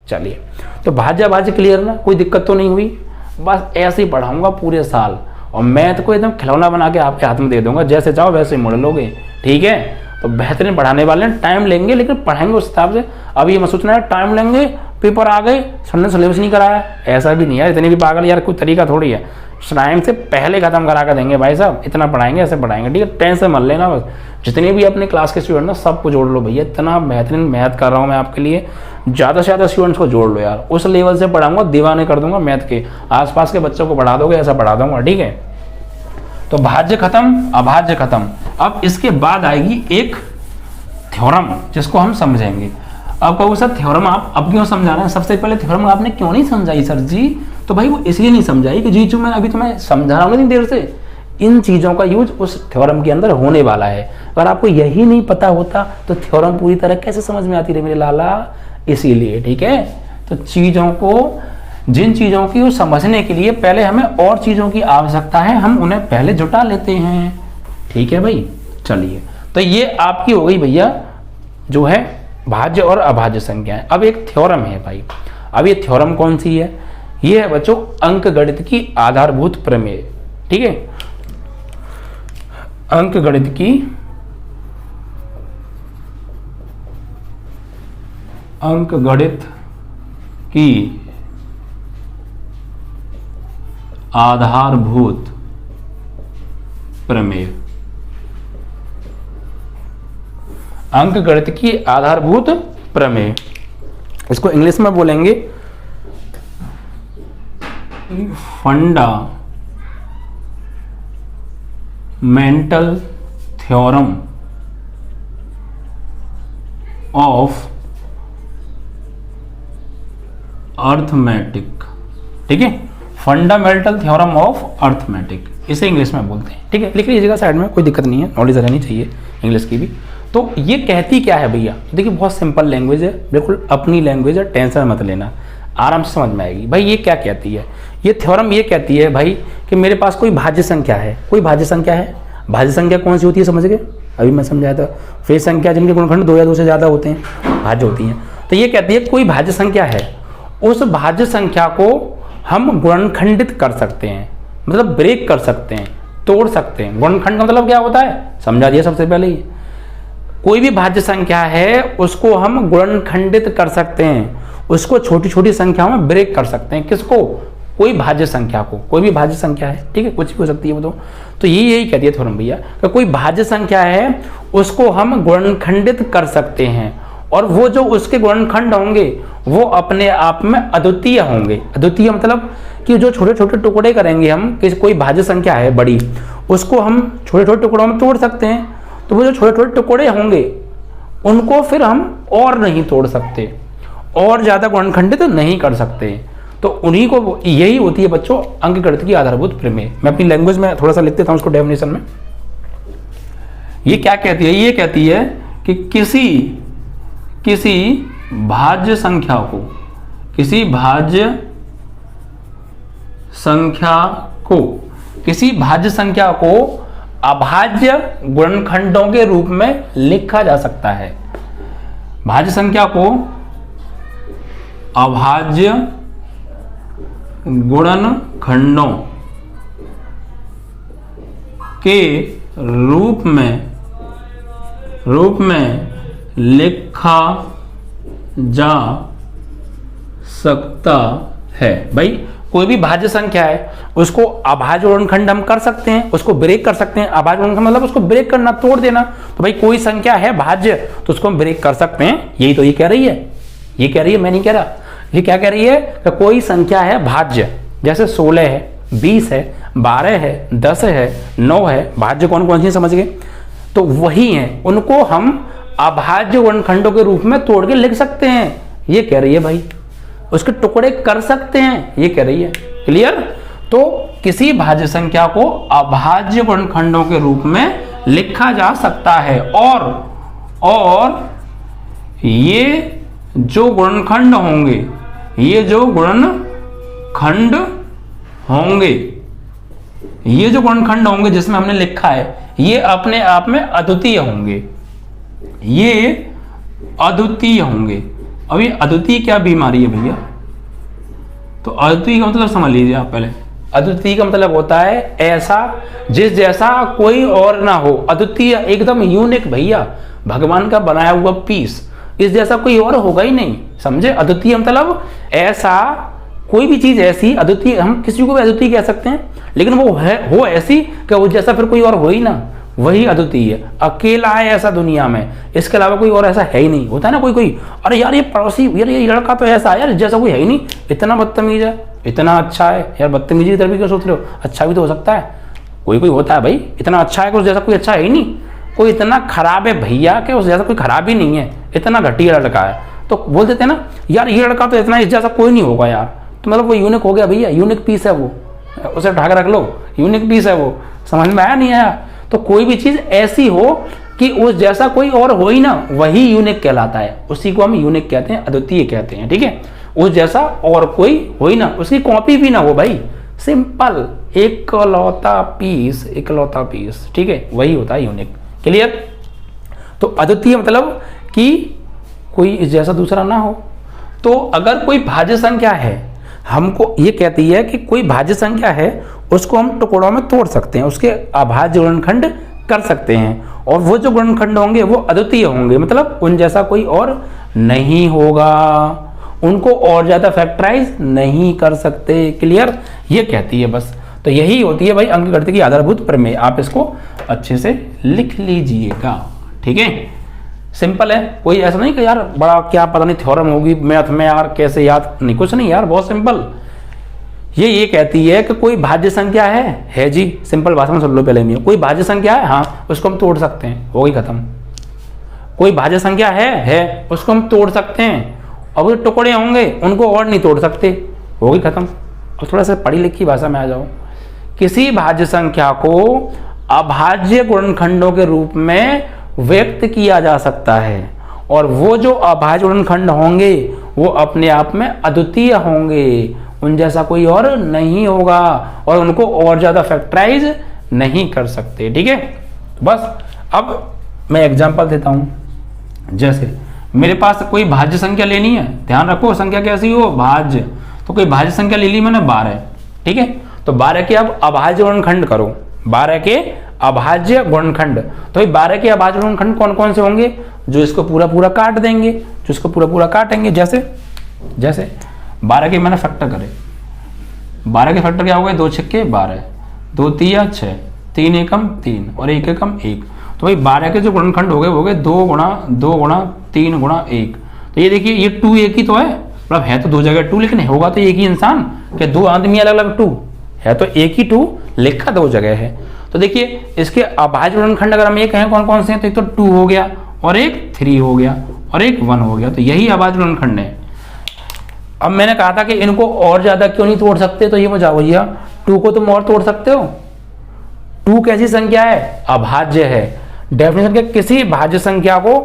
चलिए, तो भाज्य भाज्य क्लियर ना, कोई दिक्कत तो नहीं हुई। बस ऐसे ही पढ़ाऊंगा पूरे साल, और मैथ को एकदम खिलौना बना के आपके हाथ में दे दूंगा, जैसे चाहो वैसे ही मोड़ लोगे, ठीक है। तो बेहतरीन पढ़ाने वाले हैं, टाइम लेंगे लेकिन पढ़ाएंगे उस हिसाब से। अब ये मत सोचना है टाइम लेंगे, पेपर आ गए, सर ने सिलेबस नहीं कराया, ऐसा भी नहीं है, इतनी भी पागल यार कोई तरीका थोड़ी है। टाइम से पहले खत्म करा कर देंगे भाई साहब, इतना पढ़ाएंगे, ऐसे पढ़ाएंगे, ठीक है। टेंशन मत लेना, बस जितने भी अपने क्लास के स्टूडेंट ना सबको जोड़ लो भैया, इतना बेहतरीन मैथ कर रहा हूँ मैं आपके लिए, ज़्यादा से ज़्यादा स्टूडेंट्स को जोड़ लो यार, उस लेवल से पढ़ाऊंगा, दीवाने कर दूंगा मैथ के, आसपास के बच्चों को पढ़ा दोगे ऐसा पढ़ा दूंगा, ठीक है। तो भाज्य खत्म, अभाज्य खत्म। अब इसके बाद आएगी एक थ्योरम जिसको हम समझेंगे। अब कहो सर थ्योरम आप अब क्यों समझा रहे हैं, सबसे पहले थ्योरम आपने क्यों नहीं समझाई सर जी? तो भाई वो इसलिए नहीं समझाई कि जी जो मैं अभी तुम्हें समझा रहा हूँ इतनी देर से, इन चीज़ों का यूज उस थ्योरम के अंदर होने वाला है। अगर आपको यही नहीं पता होता तो थ्योरम पूरी तरह कैसे समझ में आती रही मेरे लाला, इसीलिए, ठीक है। तो चीज़ों को, जिन चीज़ों की समझने के लिए पहले हमें और चीज़ों की आवश्यकता है, हम उन्हें पहले जुटा लेते हैं, ठीक है भाई। चलिए, तो ये आपकी हो गई भैया जो है भाज्य और अभाज्य संख्याएं। अब एक थ्योरम है भाई, अब ये थ्योरम कौन सी है? ये है बच्चों अंक गणित की आधारभूत प्रमेय, ठीक है। अंक गणित की आधारभूत प्रमेय, अंक गणित की आधारभूत प्रमेय, इसको इंग्लिश में बोलेंगे फंडामेंटल थ्योरम ऑफ अर्थमेटिक, ठीक है। फंडामेंटल थ्योरम ऑफ अर्थमेटिक, इसे इंग्लिश में बोलते हैं, ठीक है। लिख लीजिएगा साइड में, कोई दिक्कत नहीं है, नॉलेज रहनी चाहिए इंग्लिश की भी। तो ये कहती क्या है भैया? देखिए बहुत सिंपल लैंग्वेज है, बिल्कुल अपनी लैंग्वेज है, टेंशन मत लेना, आराम से समझ में आएगी। भाई ये क्या कहती है? ये थ्योरम ये कहती है भाई कि मेरे पास कोई भाज्य संख्या है, कोई भाज्य संख्या है। भाज्य संख्या कौन सी होती है समझ गए? अभी मैं समझाया था, वे संख्या जिनके गुणनखंड 2 या 2 से ज़्यादा होते हैं, भाज्य होती हैं। तो ये कहती है कोई भाज्य संख्या है, उस भाज्य संख्या को हम गुणनखंडित कर सकते हैं, मतलब ब्रेक कर सकते हैं, तोड़ सकते हैं। गुणनखंड का मतलब क्या होता है समझा दिया सबसे पहले ही। कोई भी भाज्य संख्या है उसको हम गुणनखंडित कर सकते हैं, उसको छोटी छोटी संख्याओं में ब्रेक कर सकते हैं। किसको? कोई भाज्य संख्या को, कोई भी भाज्य संख्या है, ठीक है, कुछ भी हो सकती है वो तो यही कहती है थ्योरम भैया कि कोई भाज्य संख्या है उसको हम गुणनखंडित कर सकते हैं, और वो जो उसके गुणनखंड होंगे वो अपने आप में अद्वितीय होंगे। अद्वितीय मतलब कि जो छोटे छोटे टुकड़े करेंगे हम, कि कोई भाज्य संख्या है बड़ी, उसको हम छोटे छोटे टुकड़ों में तोड़ सकते हैं, तो वो जो छोटे छोटे टुकड़े होंगे उनको फिर हम और नहीं तोड़ सकते, और ज़्यादा गुणनखंडित नहीं कर सकते। तो उन्हीं को, यही होती है बच्चों अंक गणित की आधारभूत प्रमेय। मैं अपनी लैंग्वेज में थोड़ा सा लिख देता हूँ उसको डेफिनेशन में। ये क्या कहती है? ये कहती है कि किसी भाज्य संख्या को, किसी भाज्य संख्या को अभाज्य गुणनखंडों के रूप में लिखा जा सकता है। भाज्य संख्या को अभाज्य गुणनखंडों के रूप में लिखा जा सकता है। भाई कोई भी भाज्य संख्या है उसको अभाज्य गुणनखंड हम कर सकते हैं, उसको ब्रेक कर सकते हैं। अभाज्य गुणनखंड मतलब उसको ब्रेक करना, तोड़ देना। तो भाई कोई संख्या है भाज्य तो उसको हम ब्रेक कर सकते हैं। यही तो ये कह रही है, ये कह रही है, मैं नहीं कह रहा। ये क्या कह रही है कि कोई संख्या है भाज्य, जैसे 16 है, 20 है, 12 है, 10 है, 9 है। भाज्य कौन कौन सी समझ गए? तो वही है, उनको हम अभाज्य गुणनखंडों के रूप में तोड़ के लिख सकते हैं, ये कह रही है भाई। उसके टुकड़े कर सकते हैं, ये कह रही है। क्लियर? तो किसी भाज्य संख्या को अभाज्य गुणनखंडों के रूप में लिखा जा सकता है, और ये जो गुणनखंड होंगे, ये जो गुणनखंड होंगे जिसमें हमने लिखा है, ये अपने आप में अद्वितीय होंगे, ये अद्वितीय होंगे। अब ये अद्वितीय क्या बीमारी है भैया? तो अद्वितीय का मतलब समझ लीजिए आप पहले। अद्वितीय का मतलब होता है ऐसा जिस जैसा कोई और ना हो। अद्वितीय एकदम यूनिक भैया, भगवान का बनाया हुआ पीस, इस जैसा कोई और होगा ही नहीं, समझे? अद्वितीय मतलब ऐसा, कोई भी चीज ऐसी अद्वितीय, हम किसी को भी अद्वितीय कह सकते हैं, लेकिन वो है हो ऐसी कि वो जैसा फिर कोई और हो ही ना, वही अद्वितीय है। अकेला है ऐसा दुनिया में, इसके अलावा कोई और ऐसा है ही नहीं। होता है ना कोई कोई, अरे यार ये पड़ोसी, यार ये लड़का तो ऐसा है यार, जैसा कोई है ही नहीं, इतना बदतमीज है, इतना अच्छा है। यार बदतमीजी की तरफ भी क्यों सोच रहे हो? अच्छा भी तो हो सकता है। कोई कोई होता है भाई, इतना अच्छा है कि उस जैसा कोई अच्छा है ही नहीं। कोई इतना खराब है भैया कि उस जैसा कोई खराब ही नहीं है, इतना घटिया लड़का है। तो बोल देते हैं ना यार ये लड़का तो इतना, इस जैसा कोई नहीं होगा यार, तो मतलब वो यूनिक हो गया भैया, यूनिक पीस है वो, उसे उठा के रख लो, यूनिक पीस है वो। समझ में आया नहीं आया? तो कोई भी चीज ऐसी हो कि उस जैसा कोई और हो ही ना, वही यूनिक कहलाता है, उसी को हम यूनिक कहते हैं, अद्वितीय कहते हैं। ठीक है, उस जैसा और कोई हो ही ना, उसकी कॉपी भी ना हो भाई, सिंपल इकलौता पीस। ठीक है, वही होता है यूनिक। क्लियर? तो अद्वितीय मतलब कि कोई इस जैसा दूसरा ना हो। तो अगर कोई भाज्य संख्या है, हमको ये कहती है कि कोई भाज्य संख्या है, उसको हम टुकड़ों में तोड़ सकते हैं, उसके अभाज्य गुणनखंड कर सकते हैं, और वो जो गुणनखंड होंगे वो अद्वितीय होंगे, मतलब उन जैसा कोई और नहीं होगा, उनको और ज्यादा फैक्टराइज नहीं कर सकते। क्लियर? ये कहती है बस। तो यही होती है भाई अंकगणित की आधारभूत प्रमेय। आप इसको अच्छे से लिख लीजिएगा। ठीक है, सिंपल है, कोई ऐसा नहीं कि यार बड़ा क्या पता नहीं थ्योरम होगी मैथ में यार, कैसे याद, नहीं, कुछ नहीं यार, बहुत सिंपल। ये कहती है कि कोई भाज्य संख्या है जी, सिंपल भाषा में सुन लो पहले में, कोई भाज्य संख्या है, हाँ, उसको हम तोड़ सकते हैं, हो गई खत्म। कोई भाज्य संख्या है, उसको हम तोड़ सकते हैं, और जो टुकड़े होंगे उनको और नहीं तोड़ सकते, हो गई खत्म। और थोड़ा सा पढ़ी लिखी भाषा में आ जाओ, किसी भाज्य संख्या को अभाज्य गुणनखंडों के रूप में व्यक्त किया जा सकता है, और वो जो अभाज्य गुणनखंड होंगे वो अपने आप में अद्वितीय होंगे, उन जैसा कोई और नहीं होगा, और उनको और ज्यादा फैक्टराइज नहीं कर सकते। ठीक है, बस। अब मैं एग्जांपल देता हूं, जैसे मेरे पास कोई भाज्य संख्या लेनी है, ध्यान रखो संख्या कैसी हो, भाज्य। तो कोई भाज्य संख्या ले ली मैंने 12, ठीक है, तो 12 के अब अभाज्य गुणनखंड करो, 12 के अभाज्य गुणनखंड। तो 12 के अभाज्य गुणनखंड कौन कौन से होंगे? जो इसको पूरा पूरा काट देंगे, जो इसको पूरा पूरा काटेंगे, जैसे 12 के मैंने फैक्टर करे, 12 के फैक्टर क्या हो गए? 2 छक्के 12, 2 तिया 6, 3 एकम 3 और 1 एकम 1। तो भाई 12 के जो गुणनखंड हो गए 2 गुणा 2 गुणा 3 गुणा 1। तो ये देखिए ये 2 एक ही तो है, मतलब है तो 2 जगह 2, लेकिन होगा तो एक ही इंसान, क्या 2 आदमी अलग अलग 2 है? तो एक ही 2 लिखा 2 जगह है। तो देखिए इसके अभाज्य गुणनखंड अगर हम एक हैं, कौन कौन से हैं? तो एक तो 2 हो गया, और एक 3 हो गया, और एक 1 हो गया, तो यही अभाज्य गुणनखंड है। अब मैंने कहा था कि इनको और ज्यादा क्यों नहीं तोड़ सकते, तो ये मुझे भैया 2 को तुम और तोड़ सकते हो। 2 कैसी संख्या है? अभाज्य है। डेफिनेशन के किसी भाज्य संख्या को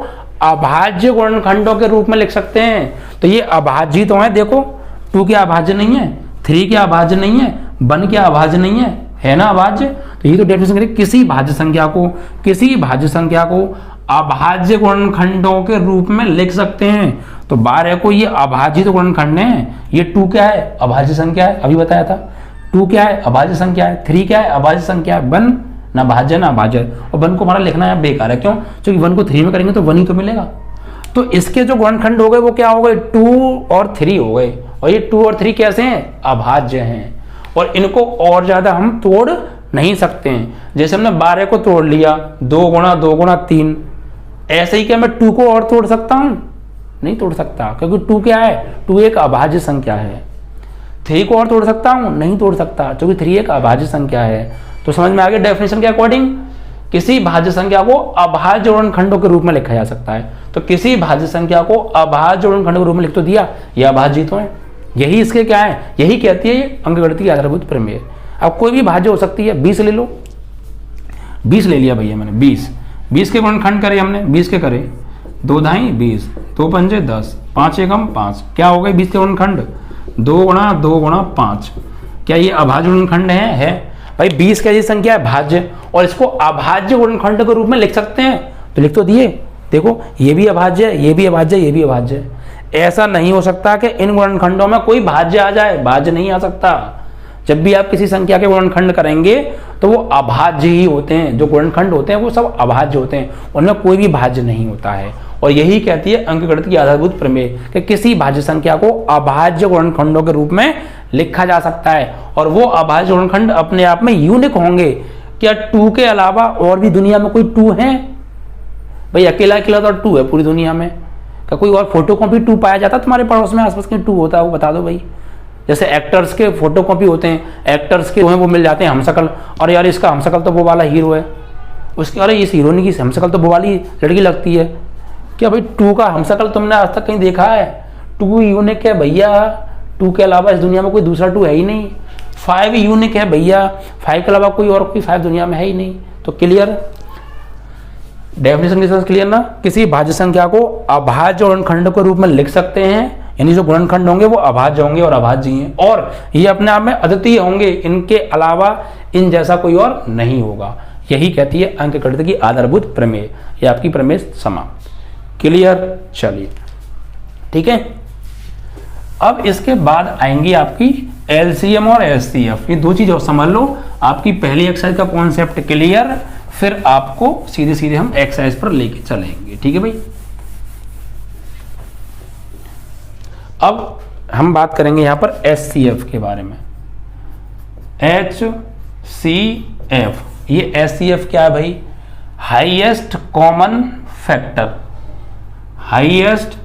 अभाज्य गुणनखंडों के रूप में लिख सकते हैं, तो ये अभाज्य तो है। देखो 2 क्या अभाज्य नहीं है, 3 क्या अभाज्य नहीं है, 1 क्या अभाज्य नहीं है ना अभाज्य। तो ये तो डेफिनेशन करें, किसी भाज्य संख्या को अभाज्य गुणनखंडों के रूप में लिख सकते हैं। तो 12 को ये अभाज्य गुणनखंड है, ये 2 क्या है? अभाज्य संख्या है, अभी बताया था। 2 क्या है? अभाज्य संख्या है। 3 क्या है? अभाज्य संख्या है। 1 ना भाज्य ना अभाज्य, और 1 को हमारा लिखना है बेकार है, क्यों? क्योंकि 1 को 3 में करेंगे तो 1 ही तो मिलेगा। तो इसके जो गुणनखंड हो गए वो क्या हो गए? 2 और 3 हो गए, और ये 2 और 3 कैसे हैं? अभाज्य हैं, और इनको और ज्यादा हम तोड़ नहीं सकते हैं। जैसे हमने 12 को तोड़ लिया 2 गुणा 2 गुणा 3, ऐसे ही क्या मैं 2 को और तोड़ सकता हूं? नहीं तोड़ सकता, क्योंकि 2 क्या है? 2 एक अभाज्य संख्या है। 3 को और तोड़ सकता हूं? नहीं तोड़ सकता, क्योंकि 3 एक अभाज्य संख्या है। तो समझ में आ गया डेफिनेशन के अकॉर्डिंग, किसी भाज्य संख्या को अभाज्य गुणनखंडों के रूप में लिखा जा सकता है। तो किसी भाज्य संख्या को अभाज्य गुणनखंडों के रूप में लिख तो दिया, यह अभाज्य तो है, यही इसके क्या है, यही कहती है ये अंकगणित की आधारभूत प्रमेय। अब कोई भी भाज्य हो सकती है, 20 ले लो, 20 ले लिया भैया मैंने, 20 के गुणनखंड करे हमने, 20 के करे, 2 ढाई 20, 2 पंजे 10, 5 एकम 5, क्या हो गए 20 के गुणनखंड? 2 गुणा 5। क्या ये अभाज्य गुणनखंड है? भाई 20 कैसी संख्या है? भाज्य, और इसको अभाज्य गुणनखंड के रूप में लिख सकते हैं, तो लिख तो दिए। देखो ये भी अभाज्य है, ये भी अभाज्य है, ये भी अभाज्य है। ऐसा नहीं हो सकता कि इन गुणनखंडों में कोई भाज्य आ जाए, भाज्य नहीं आ सकता। जब भी आप किसी संख्या के गुणनखंड करेंगे तो वो अभाज्य ही होते हैं, जो गुणनखंड होते हैं वो सब अभाज्य होते हैं, उनमें कोई भी भाज्य नहीं होता है। और यही कहती है अंकगणित की आधारभूत प्रमेय कि किसी भाज्य संख्या को अभाज्य गुणनखंडों के रूप में लिखा जा सकता है, और वो अभाज्य गुणनखंड अपने आप में यूनिक होंगे। क्या 2 के अलावा और भी दुनिया में कोई 2 है? भाई अकेला अकेला तो 2 है पूरी दुनिया में। क्या कोई और फोटोकॉपी 2 पाया जाता है तुम्हारे पड़ोस में आसपास के 2 होता है? वो बता दो भाई। जैसे एक्टर्स के फोटोकॉपी होते हैं, एक्टर्स के वो मिल जाते हैं हमशक्ल, और यार इसका हमशक्ल तो वो वाला हीरो है, उसके अरे इस हीरोइन की हमशक्ल तो वो वाली लड़की लगती है। क्या भाई 2 का हमशक्ल तुमने आज तक कहीं देखा है? 2 यूनिक है भैया, 2 के अलावा इस दुनिया में कोई दूसरा 2 है ही नहीं। 5 यूनिक है भैया, 5 के अलावा कोई और कोई 5 दुनिया में है ही नहीं। तो क्लियर, डेफिनेशन क्लियर ना? किसी भाज्य संख्या को अभाज्य गुणनखंड के रूप में लिख सकते हैं, यानी जो गुणनखंड होंगे वो अभाज्य होंगे और अभाज्य ही हैं, और ये अपने आप में अद्वितीय होंगे, इनके अलावा इन जैसा कोई और नहीं होगा। यही कहती है अंकगणित की आधारभूत प्रमेय। ये आपकी प्रमेय समाप्त। क्लियर? चलिए ठीक है। अब इसके बाद आएंगी आपकी एलसीएम और एचसीएफ। ये 2 चीज और समझ लो। आपकी पहली एक्सरसाइज का कॉन्सेप्ट क्लियर, फिर आपको सीधे सीधे हम एक्सरसाइज पर लेके चलेंगे। ठीक है भाई। अब हम बात करेंगे यहां पर एचसीएफ के बारे में। एचसीएफ, ये एचसीएफ क्या है भाई? Highest common factor. Highest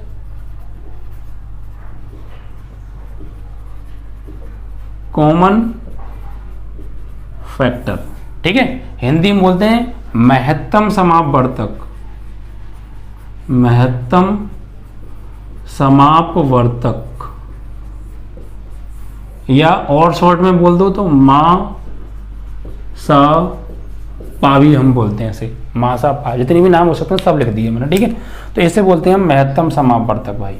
common factor, ठीक है। हिंदी में बोलते हैं महत्तम समापवर्तक। महत्तम समापवर्तक, या और शॉर्ट में बोल दो तो मां सा पा भी हम बोलते हैं ऐसे, मां सा पा, जितने भी नाम हो सकते हैं सब लिख दिए मैंने, ठीक है। तो इसे बोलते हैं हम महत्तम समापवर्तक भाई,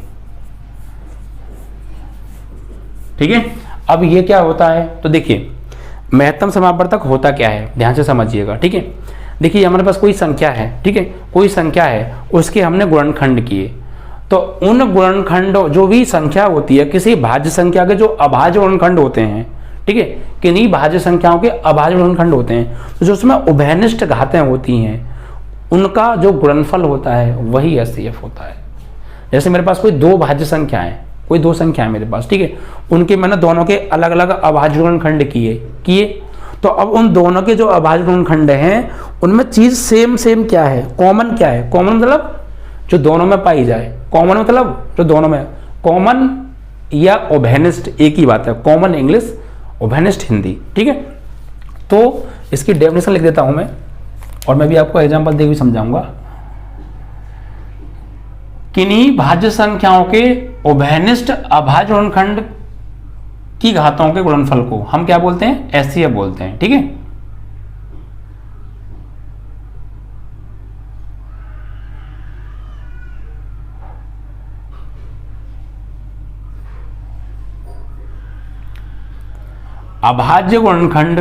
ठीक है। अब ये क्या होता है, तो देखिए महत्तम समापवर्तक होता क्या है, ध्यान से समझिएगा, ठीक है। देखिए हमारे पास कोई संख्या है, ठीक है, कोई संख्या है, उसके हमने गुणनखंड किए, तो उन गुणनखंडों, जो भी संख्या होती है किसी भाज्य संख्या के जो अभाज्य गुणनखंड होते हैं, ठीक है, किन्हीं भाज्य संख्याओं के अभाज्य गुणनखंड होते हैं, तो जो उसमें उभयनिष्ठ घातें होती हैं उनका जो गुणनफल होता है वही एचसीएफ होता है। जैसे मेरे पास कोई 2 भाज्य संख्याएं, कोई 2 संख्याएं मेरे पास, ठीक है, उनके मैंने दोनों के अलग अलग अभाज्य गुणनखंड किए, तो अब उन दोनों के जो अभाज्य गुणनखंड हैं उनमें चीज सेम क्या है, कॉमन क्या है। कॉमन मतलब जो दोनों में पाई जाए, कॉमन मतलब जो दोनों में, कॉमन या उभयनिष्ठ एक ही बात है, कॉमन इंग्लिश, उभयनिष्ठ हिंदी, ठीक है। तो इसकी डेफिनेशन लिख देता हूं मैं, और मैं भी आपको एग्जांपल देकर समझाऊंगा। किन्हीं भाज्य संख्याओं के उभयनिष्ठ अभाज्य गुणनखंड की घातों के गुणनफल को हम क्या बोलते हैं, एचसीएफ बोलते हैं, ठीक है। अभाज्य गुणनखंड,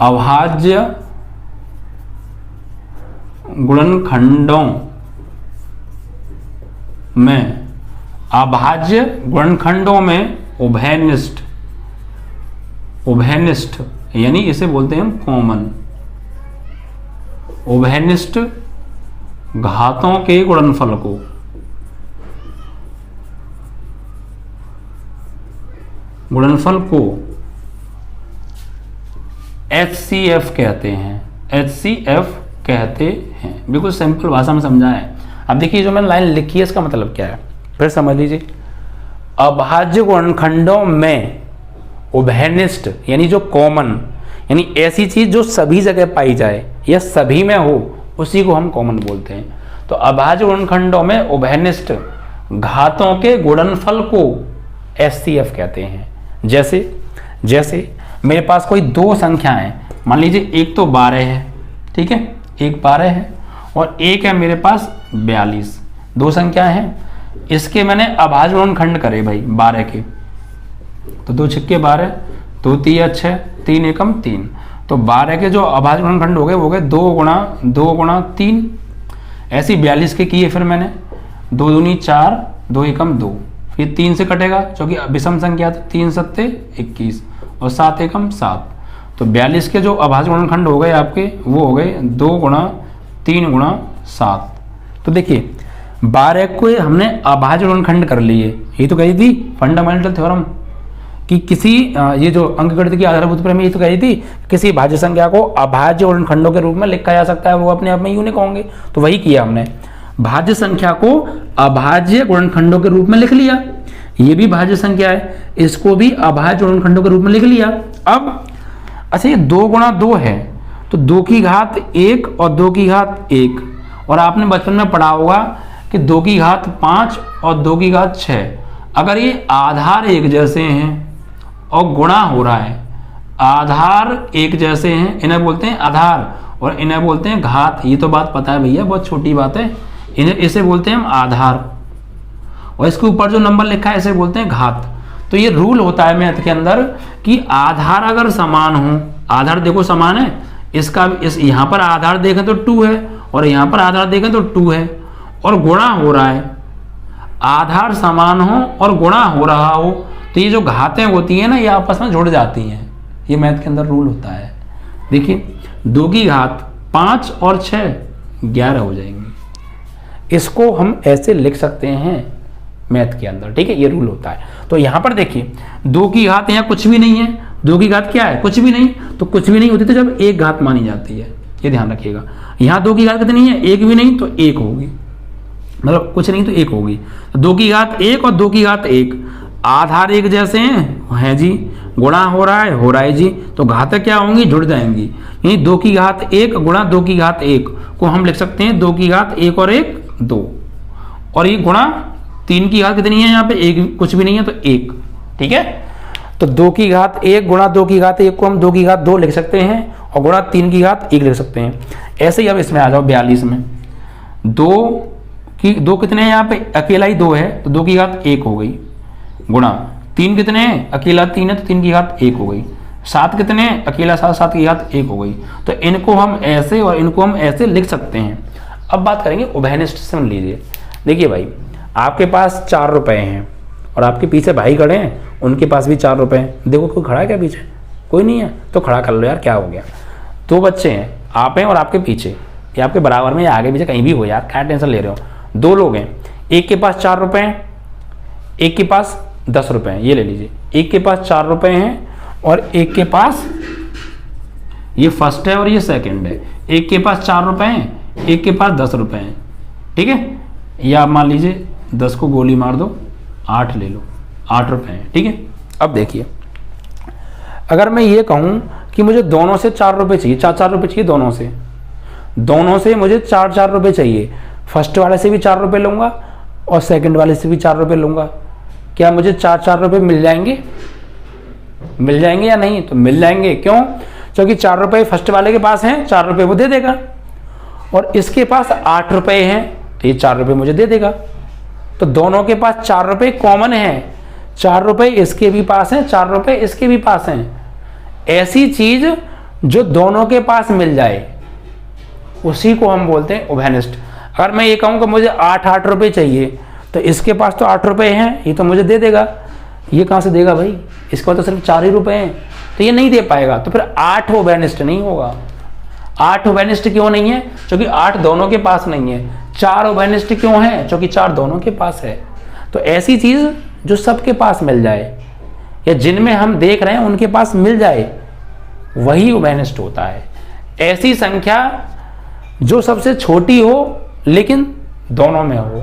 अभाज्य गुणनखंडों में, अभाज्य गुणनखंडों में उभयनिष्ठ, उभयनिष्ठ यानी इसे बोलते हैं हम कॉमन, उभयनिष्ठ घातों के गुणनफल को एचसीएफ कहते हैं, एचसीएफ कहते हैं। बिल्कुल सिंपल भाषा में समझा है। अब देखिए जो मैंने लाइन लिखी है इसका मतलब क्या है, फिर समझ लीजिए। अभाज्य गुणनखंडों में उभयनिष्ठ यानी जो कॉमन, यानी ऐसी चीज जो सभी जगह पाई जाए या सभी में हो, उसी को हम कॉमन बोलते हैं। तो अभाज्य गुणनखंडों में उभयनिष्ठ घातों के गुणनफल को एचसीएफ कहते हैं। जैसे मेरे पास कोई 2 संख्याएं, मान लीजिए एक तो 12 है, ठीक है, एक 12 है और एक है मेरे पास 42, 2 संख्याएं हैं। इसके मैंने अभाज्य गुणनखंड करे भाई 12 के, तो 2 छिक्के 12, 2 तिया 6, 3 एकम 3, तो 12 के जो अभाज्य गुणनखंड हो गए 2 गुणा 3। ऐसी 42 के किए फिर मैंने, 2 दूनी 4, 2 एकम 2, फिर 3 से कटेगा क्योंकि विषम संख्या था, 3 सत्ते 21 और 7 एकम 7। तो 42 के जो अभाज्य गुणनखंड हो गए आपके वो हो गए 2 गुणा 3 गुणा 7। तो देखिए 12 को हमने अभाज्य गुणनखंड कर लिए। ये तो कही थी फंडामेंटल थ्योरम कि किसी ये जो अंकगणित की आधारभूत प्रमेय ये तो कही थी किसी भाज्य संख्या को अभाज्य गुणनखंडों के रूप में लिखा जा सकता है, वो अपने आप में यूनिक होंगे। तो वही किया हमने, भाज्य संख्या को अभाज्य गुणनखंडों के रूप में लिख लिया। ये भी भाज्य संख्या है, इसको भी अभाज्य गुणनखंडों के रूप में लिख लिया। अब अच्छा ये 2 गुणा 2 है तो 2 की घात 1 और 2 की घात 1, और आपने बचपन में पढ़ा होगा कि 2 की घात 5 और 2 की घात 6। अगर ये आधार एक जैसे हैं और गुणा हो रहा है, आधार एक जैसे हैं, इन्हें बोलते हैं आधार और इन्हें बोलते हैं घात। ये तो बात पता है भैया, बहुत छोटी बात है। इसे बोलते हैं हम आधार, और इसके ऊपर जो नंबर लिखा है इसे बोलते हैं घात। तो ये रूल होता है मैथ के अंदर कि आधार अगर समान हो, आधार देखो समान है, इसका इस यहाँ पर आधार देखें तो 2 है और यहाँ पर आधार देखें तो 2 है, और गुणा हो रहा है, आधार समान हो और गुणा हो रहा हो तो ये जो घातें होती हैं ना ये आपस में जुड़ जाती हैं। ये मैथ के अंदर रूल होता है। देखिए 2 की घात 5 और 6 11 हो जाएंगे। इसको हम ऐसे लिख सकते हैं मैथ के अंदर, ठीक है, ये रूल होता है। तो यहाँ पर देखिए 2 की घात यहाँ कुछ भी नहीं है, 2 की घात क्या है, कुछ भी नहीं, तो कुछ भी नहीं होती तो जब एक घात मानी जाती है, ये ध्यान रखिएगा। यहाँ 2 की घात कितनी है, 1 भी नहीं तो 1 होगी, मतलब कुछ नहीं तो 1 होगी। 2 की घात 1 और 2 की घात 1, आधार एक जैसे हैं जी, गुणा हो रहा है जी, तो घातें क्या होंगी, जुड़ जाएंगी। यानी 2 की घात 1 गुणा 2 की घात 1 को हम लिख सकते हैं 2 की घात 1 और 1 2, और ये गुणा 3 की घात कितनी है, यहाँ पे 1 कुछ भी नहीं है तो 1, ठीक है। तो 2 की घात 1 गुणा 2 की घात 1 को हम 2 की घात 2 लिख सकते हैं और गुणा 3 की घात 1 लिख सकते हैं। ऐसे ही अब इसमें आ जाओ 42 में, 2 कितने हैं, यहाँ पे अकेला ही 2 है तो 2 की घात 1 हो गई, गुणा 3 कितने हैं, अकेला 3 है तो 3 की घात 1 हो गई, 7 कितने हैं, अकेला 7 की घात 1 हो गई। तो इनको हम ऐसे और इनको हम ऐसे लिख सकते हैं। अब बात करेंगे उभयनिष्ठ से। सुन लीजिए, देखिए भाई आपके पास 4 रुपए हैं और आपके पीछे भाई खड़े हैं, उनके पास भी 4 रुपए हैं। देखो कोई खड़ा है क्या पीछे, कोई नहीं है तो खड़ा कर लो यार, क्या हो गया। 2 बच्चे हैं, आप हैं और आपके पीछे, या आपके बराबर में या आगे पीछे कहीं भी हो यार, क्या टेंशन ले रहे हो। 2 लोग हैं, एक के पास 4 रुपए हैं, एक के पास 10 रुपए हैं, ये ले लीजिए। एक के पास 4 रुपए हैं और एक के पास, ये फर्स्ट है और ये सेकंड है, एक के पास 4 रुपए हैं, एक के पास 10 रुपए हैं, ठीक है। या आप मान लीजिए 10 को गोली मार दो, 8 ले लो, 8 रुपए हैं, ठीक है। अब देखिए अगर मैं ये कहूं कि मुझे दोनों से 4 रुपए चाहिए, 4 रुपए चाहिए दोनों से मुझे 4 रुपए चाहिए, फर्स्ट वाले से भी 4 रुपए लूंगा और सेकंड वाले से भी 4 रुपए लूंगा, क्या मुझे 4 रुपए मिल जाएंगे या नहीं, तो मिल जाएंगे। क्यों, क्योंकि 4 रुपए फर्स्ट वाले के पास हैं, 4 रुपए वो दे देगा, और इसके पास 8 रुपए हैं तो ये 4 रुपए मुझे दे देगा। तो दोनों के पास 4 रुपए कॉमन है, 4 रुपए इसके भी पास हैं, 4 रुपए इसके भी पास हैं। ऐसी चीज जो दोनों के पास मिल जाए उसी को हम बोलते हैं उभयनिष्ठ। अगर मैं ये कहूँ कि मुझे 8 रुपए चाहिए तो इसके पास तो 8 रुपए हैं, ये तो मुझे दे देगा, ये कहाँ से देगा भाई, इसके पास तो सिर्फ 4 ही रुपए हैं, तो ये नहीं दे पाएगा। तो फिर 8 उभयनिष्ठ नहीं होगा। 8 उभयनिष्ठ क्यों नहीं है, क्योंकि 8 दोनों के पास नहीं है। 4 उभयनिष्ठ क्यों है, क्योंकि 4 दोनों के पास है। तो ऐसी चीज जो सबके पास मिल जाए या जिनमें हम देख रहे हैं उनके पास मिल जाए वही उभयनिष्ठ होता है। ऐसी संख्या जो सबसे छोटी हो लेकिन दोनों में हो,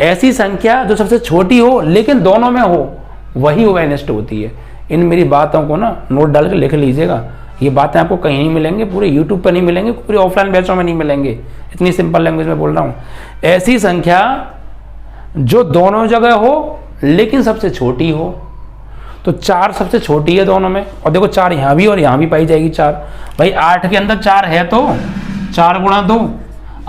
ऐसी संख्या जो सबसे छोटी हो लेकिन दोनों में हो, वही उभयनिष्ठ होती है। इन मेरी बातों को ना नोट डाल के लिख लीजिएगा, ये बातें आपको कहीं नहीं मिलेंगे, पूरे यूट्यूब पर नहीं मिलेंगे, पूरे ऑफलाइन बैचों में नहीं मिलेंगे, इतनी सिंपल लैंग्वेज में बोल रहा हूँ। ऐसी संख्या जो दोनों जगह हो लेकिन सबसे छोटी हो, तो 4 सबसे छोटी है दोनों में, और देखो 4 यहाँ भी और यहाँ भी पाई जाएगी 4। भाई 8 के अंदर 4 है तो 4 गुणा 2,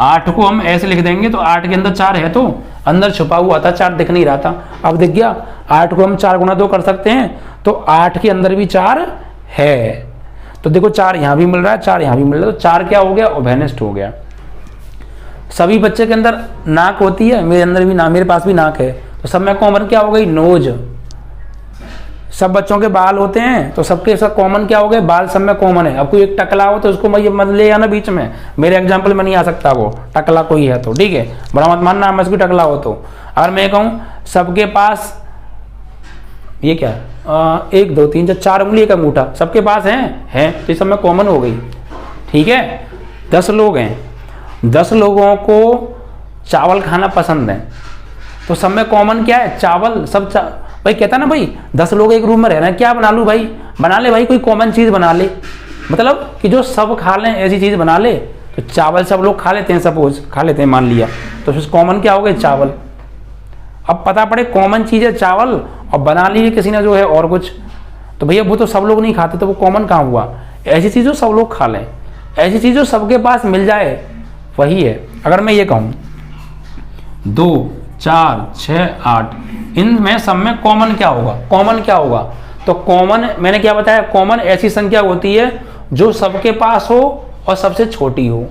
8 को हम ऐसे लिख देंगे तो 8 के अंदर 4 है तो अंदर छुपा हुआ था 4 दिख नहीं रहा था, अब दिख गया। 8 को हम 4 गुणा 2 कर सकते हैं तो 8 के अंदर भी 4 है, तो देखो 4 यहाँ भी मिल रहा है, 4 यहाँ भी मिल रहा है, तो 4 क्या हो गया, उभयनिष्ठ हो गया। सभी बच्चे के अंदर नाक होती है, मेरे अंदर भी नाक, मेरे पास भी नाक है, तो सब में कॉमन क्या हो गई? नोज। सब बच्चों के बाल होते हैं तो सबके सब कॉमन क्या हो गए? बाल सब में कॉमन है। अब कोई एक टकला हो तो उसको मत ले आना बीच में, मेरे एग्जाम्पल में नहीं आ सकता वो टकला कोई है तो, ठीक है, बड़ा मत मानना मैं उसको टकला हो तो। अगर मैं कहूँ सबके पास ये क्या है, 1 2 3 4 उंगली का अंगूठा सबके पास है तो ये सब में कॉमन हो गई, ठीक है। 10 लोग हैं, 10 लोगों को चावल खाना पसंद है तो सब में कॉमन क्या है? चावल। सब भाई कहता ना भाई 10 लोग एक रूम में रह रहे हैं, क्या बना लूँ भाई? बना ले भाई कोई कॉमन चीज़ बना ले, मतलब कि जो सब खा लें ऐसी चीज़ बना ले। तो चावल सब लोग खा लेते हैं, सपोज खा लेते हैं मान लिया, तो फिर कॉमन क्या हो गए? चावल। अब पता पड़े कॉमन चीज़ है चावल और बना ली किसी ने जो है और कुछ, तो भैया वो तो सब लोग नहीं खाते, तो वो कॉमन कहाँ हुआ? ऐसी चीज़ जो सब लोग खा लें, ऐसी चीज़ जो सबके पास मिल जाए, वही है। अगर मैं ये कहूँ 2 4 6 8, इनमें सब में कॉमन क्या होगा? कॉमन क्या होगा? तो कॉमन मैंने क्या बताया? कॉमन ऐसी संख्या होती है जो सबके पास हो और सबसे छोटी हो।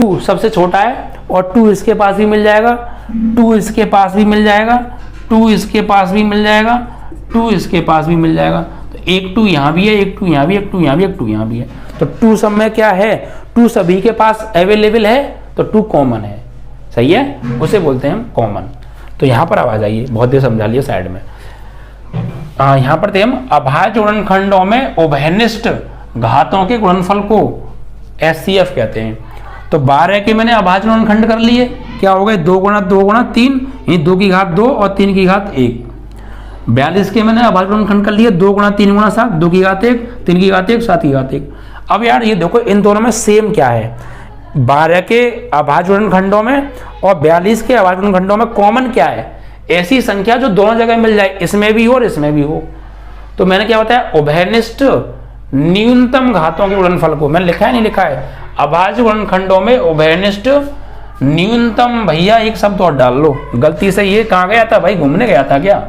2 सबसे छोटा है और 2 इसके पास भी मिल जाएगा, 2 इसके पास भी मिल जाएगा, 2 इसके पास भी मिल जाएगा, 2 इसके पास भी मिल जाएगा। तो एक 2 यहाँ भी है, एक 2 यहाँ भी, एक 2 यहाँ भी, एक 2 यहाँ भी है। तो 2 सब में क्या है? 2 सभी के पास अवेलेबल है तो 2 कॉमन है, सही है, उसे बोलते हैं हम कॉमन। तो यहाँ पर आ जाइए, बहुत देर समझा लिया साइड में। यहाँ पर थे हम अभाज्य गुणनखंडों में उभयनिष्ठ घातों के गुणनफल को SCF कहते हैं। तो 12 के मैंने अभाज्य गुणनखंड कर लिए, क्या हो गए? 2 गुणा 2 गुणा 3, 2 की घात 2 और 3 की घात 1। 42 के मैंने अभाज्य गुणनखंड कर लिए, 2 गुणा 3 गुणा 7, 2 की घात 1, 3 की घात 1, 7 की घात 1। अब यार ये देखो इन दोनों में सेम क्या है? 12 के अभाज्य गुणनखंडों में और 42 के अभाज्य गुणनखंडों में कॉमन क्या है? ऐसी संख्या जो दोनों जगह मिल जाए, इसमें भी हो और इसमें भी हो। तो मैंने क्या बताया? उभयनिष्ठ न्यूनतम घातों के गुणनफल को, मैंने लिखा है नहीं लिखा है? अभाज्य गुणनखंडों में उभयनिष्ठ न्यूनतम, भैया एक शब्द और डाल लो, गलती से ये कहाँ गया था भाई? घूमने गया था क्या?